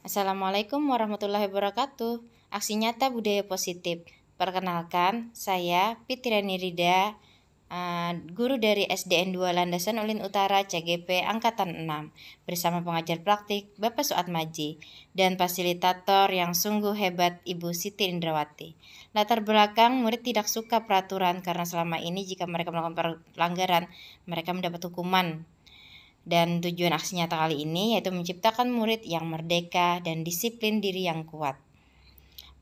Assalamualaikum warahmatullahi wabarakatuh. Aksi nyata budaya positif. Perkenalkan, saya Fitriani Rida, guru dari SDN 2 Landasan Ulin Utara CGP Angkatan 6, bersama pengajar praktik Bapak Suatmaji dan fasilitator yang sungguh hebat Ibu Siti Indrawati. Latar belakang murid tidak suka peraturan karena selama ini jika mereka melakukan pelanggaran, mereka mendapat hukuman. Dan tujuan aksi nyata kali ini yaitu menciptakan murid yang merdeka dan disiplin diri yang kuat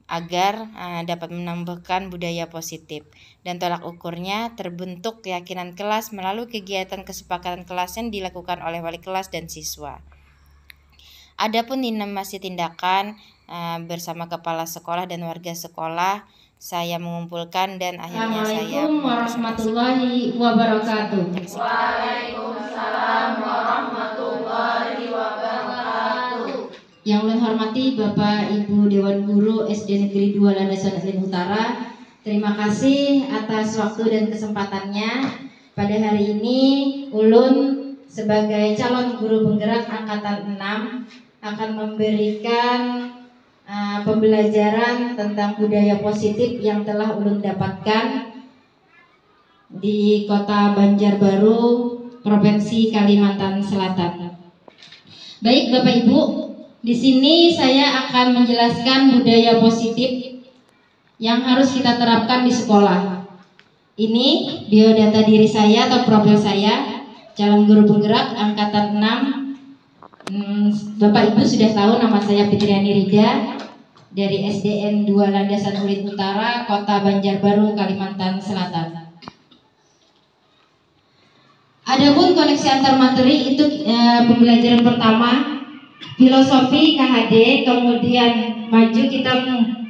agar dapat menambahkan budaya positif, dan tolak ukurnya terbentuk keyakinan kelas melalui kegiatan kesepakatan kelas yang dilakukan oleh wali kelas dan siswa. Adapun dinamasi tindakan bersama kepala sekolah dan warga sekolah, saya mengumpulkan dan akhirnya saya Assalamualaikum warahmatullahi wabarakatuh. Waalaikumsalam warahmatullahi wabarakatuh. Yang ulun hormati Bapak Ibu Dewan Guru SD Negeri 2 Landasan Ulin Utara, terima kasih atas waktu dan kesempatannya. Pada hari ini ulun sebagai calon guru penggerak angkatan 6 akan memberikan pembelajaran tentang budaya positif yang telah ulun dapatkan di Kota Banjarbaru, Provinsi Kalimantan Selatan. Baik Bapak Ibu, di sini saya akan menjelaskan budaya positif yang harus kita terapkan di sekolah. Ini biodata diri saya atau profil saya, calon guru penggerak angkatan 6. Bapak Ibu sudah tahu nama saya Fitriani Rida dari SDN 2 Landasan Ulin Utara, Kota Banjarbaru, Kalimantan Selatan. Adapun koneksi antar materi itu pembelajaran pertama filosofi KHD, kemudian maju kita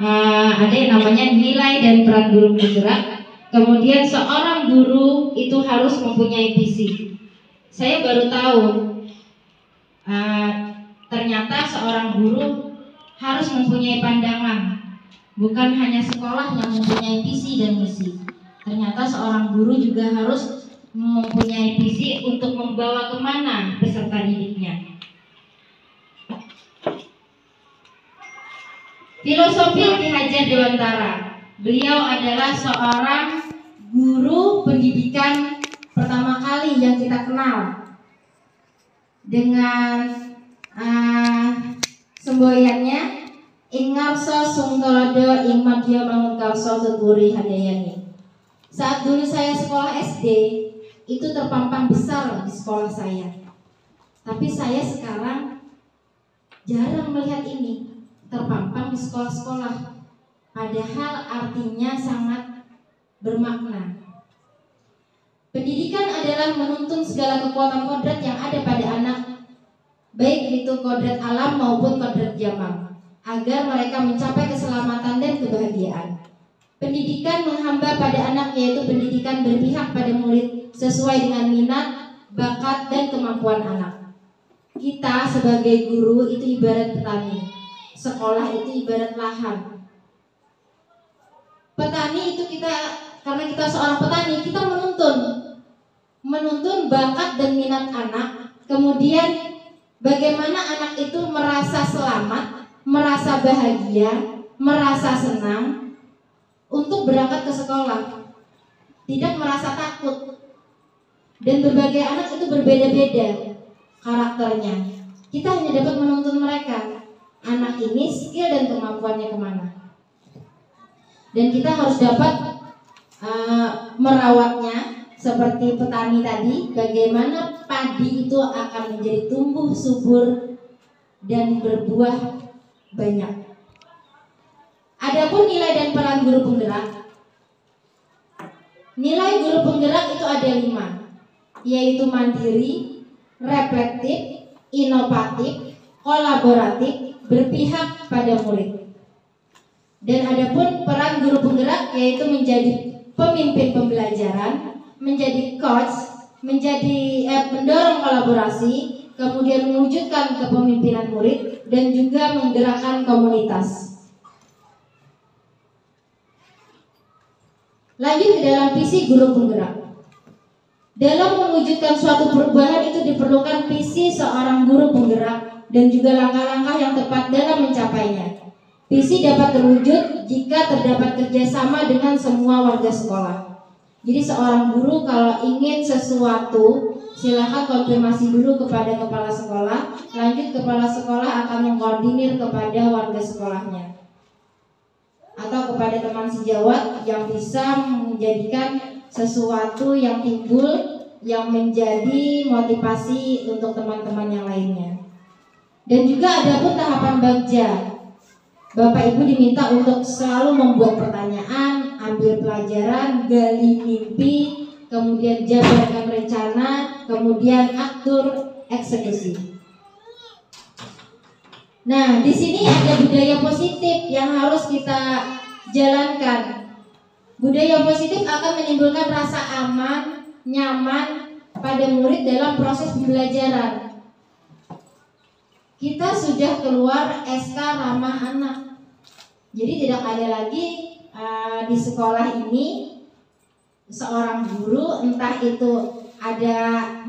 ada yang namanya nilai dan peran guru penggerak. Kemudian seorang guru itu harus mempunyai visi. Saya baru tahu ternyata seorang guru harus mempunyai pandangan. Bukan hanya sekolah yang mempunyai visi dan misi. Ternyata seorang guru juga harus mempunyai visi untuk membawa kemana peserta didiknya. Filosofi Ki Hajar Dewantara. Beliau adalah seorang guru pendidikan pertama kali yang kita kenal dengan semboyannya Ingarso Sungtolodo Ingmadya Mangunkarso Tuturi Handayani. Saat dulu saya sekolah SD, itu terpampang besar di sekolah saya. Tapi saya sekarang jarang melihat ini terpampang di sekolah-sekolah. Padahal artinya sangat bermakna. Pendidikan adalah menuntun segala kekuatan kodrat yang ada pada anak, baik itu kodrat alam maupun kodrat jamal, agar mereka mencapai keselamatan dan kebahagiaan. Pendidikan menghamba pada anak, yaitu pendidikan berpihak pada murid sesuai dengan minat, bakat, dan kemampuan anak. Kita sebagai guru itu ibarat petani, sekolah itu ibarat lahan. Petani itu karena kita seorang petani, kita menuntun bakat dan minat anak. Kemudian bagaimana anak itu merasa selamat, merasa bahagia, merasa senang untuk berangkat ke sekolah, tidak merasa takut. Dan berbagai anak itu berbeda-beda karakternya. Kita hanya dapat menuntun mereka, anak ini skill dan kemampuannya kemana. Dan kita harus dapat merawatnya seperti petani tadi, bagaimana padi itu akan menjadi tumbuh subur dan berbuah banyak. Adapun nilai dan peran guru penggerak. Nilai guru penggerak itu ada 5, yaitu mandiri, reflektif, inovatif, kolaboratif, berpihak pada murid. Dan adapun peran guru penggerak yaitu menjadi pemimpin pembelajaran, menjadi coach, mendorong kolaborasi, kemudian mewujudkan kepemimpinan murid, dan juga menggerakkan komunitas. Lanjut ke dalam visi guru penggerak. Dalam mewujudkan suatu perubahan itu diperlukan visi seorang guru penggerak dan juga langkah-langkah yang tepat dalam mencapainya. Visi dapat terwujud jika terdapat kerjasama dengan semua warga sekolah. Jadi seorang guru kalau ingin sesuatu, silakan konfirmasi dulu kepada kepala sekolah. Lanjut kepala sekolah akan mengkoordinir kepada warga sekolahnya atau kepada teman sejawat yang bisa menjadikan sesuatu yang timbul yang menjadi motivasi untuk teman-teman yang lainnya. Dan juga ada pun tahapan bagja. Bapak Ibu diminta untuk selalu membuat pertanyaan, ambil pelajaran, gali mimpi, kemudian jabarkan rencana, kemudian atur eksekusi. Nah, di sini ada budaya positif yang harus kita jalankan. Budaya positif akan menimbulkan rasa aman, nyaman pada murid dalam proses pembelajaran. Kita sudah keluar SK ramah anak. Jadi tidak ada lagi di sekolah ini seorang guru entah itu ada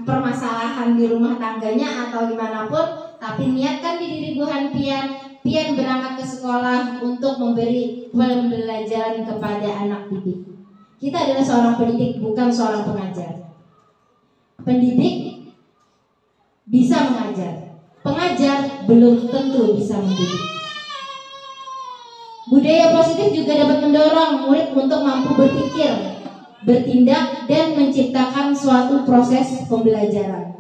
permasalahan di rumah tangganya atau gimana pun, tapi niatkan di diri Tuhan pian berangkat ke sekolah untuk memberi pembelajaran kepada anak didik. Kita adalah seorang pendidik, bukan seorang pengajar. Pendidik bisa mengajar, pengajar belum tentu bisa mendidik. Budaya positif juga dapat mendorong murid untuk mampu berpikir, bertindak, dan menciptakan suatu proses pembelajaran.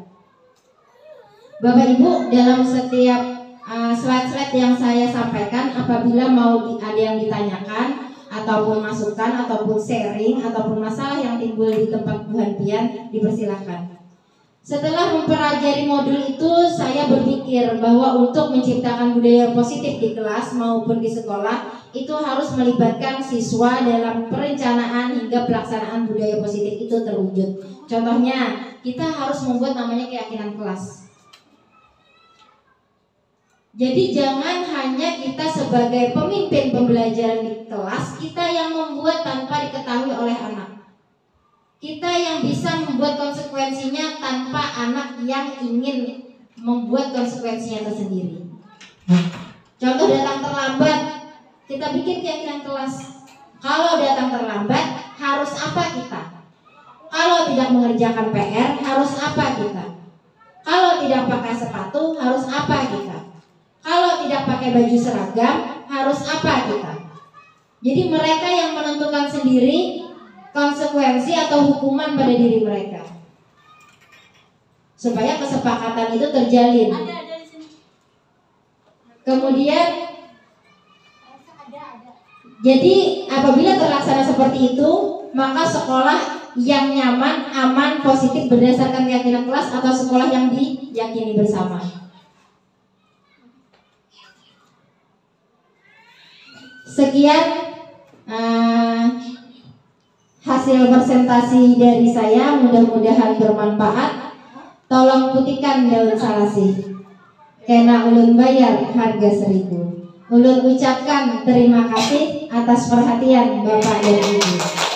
Bapak Ibu, dalam setiap slide-slide yang saya sampaikan, apabila mau ada yang ditanyakan ataupun masukan ataupun sharing ataupun masalah yang timbul di tempat Tuhan pian, dipersilahkan. Setelah mempelajari modul itu, saya berpikir bahwa untuk menciptakan budaya positif di kelas maupun di sekolah itu harus melibatkan siswa dalam perencanaan hingga pelaksanaan budaya positif itu terwujud. Contohnya, kita harus membuat namanya keyakinan kelas. Jadi jangan hanya kita sebagai pemimpin pembelajaran di kelas, kita yang membuat tanpa diketahui oleh anak. Kita yang bisa membuat konsekuensinya tanpa anak yang ingin membuat konsekuensinya tersendiri. Contoh datang terlambat, kita bikin keyakinan kelas. Kalau datang terlambat, harus apa kita? Kalau tidak mengerjakan PR, harus apa kita? Kalau tidak pakai sepatu, harus apa kita? Kalau tidak pakai baju seragam, harus apa kita? Jadi mereka yang menentukan sendiri konsekuensi atau hukuman pada diri mereka, supaya kesepakatan itu terjalin. Kemudian, jadi apabila terlaksana seperti itu, maka sekolah yang nyaman, aman, positif berdasarkan keyakinan kelas atau sekolah yang diyakini bersama. Sekian hasil presentasi dari saya, mudah-mudahan bermanfaat. Tolong putihkan daun salasi. Kena ulun bayar harga 1.000. Ulun ucapkan terima kasih atas perhatian Bapak dan Ibu.